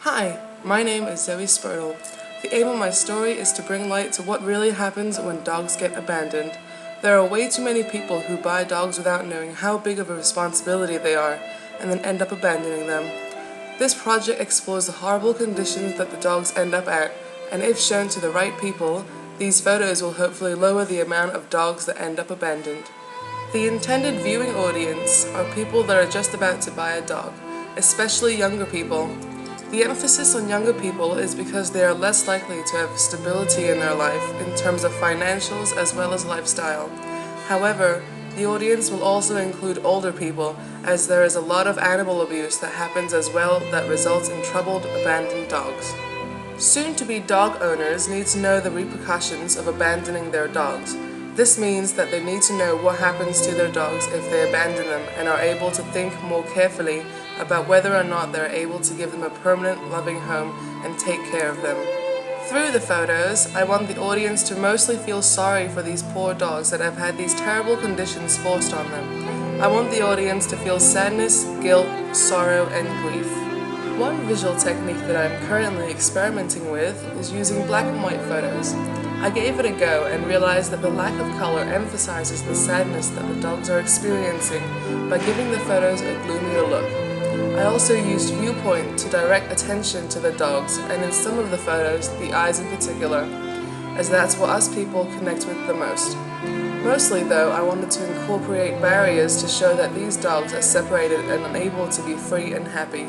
Hi, my name is Zoe Spurtle. The aim of my story is to bring light to what really happens when dogs get abandoned. There are way too many people who buy dogs without knowing how big of a responsibility they are, and then end up abandoning them. This project explores the horrible conditions that the dogs end up at, and if shown to the right people, these photos will hopefully lower the amount of dogs that end up abandoned. The intended viewing audience are people that are just about to buy a dog, especially younger people. The emphasis on younger people is because they are less likely to have stability in their life in terms of financials as well as lifestyle. However, the audience will also include older people, as there is a lot of animal abuse that happens as well that results in troubled, abandoned dogs. Soon-to-be dog owners need to know the repercussions of abandoning their dogs. This means that they need to know what happens to their dogs if they abandon them and are able to think more carefully about whether or not they're able to give them a permanent, loving home and take care of them. Through the photos, I want the audience to mostly feel sorry for these poor dogs that have had these terrible conditions forced on them. I want the audience to feel sadness, guilt, sorrow, and grief. One visual technique that I'm currently experimenting with is using black and white photos. I gave it a go and realized that the lack of color emphasizes the sadness that the dogs are experiencing by giving the photos a gloomier look. I also used viewpoint to direct attention to the dogs, and in some of the photos, the eyes in particular, as that's what us people connect with the most. Mostly though, I wanted to incorporate barriers to show that these dogs are separated and unable to be free and happy.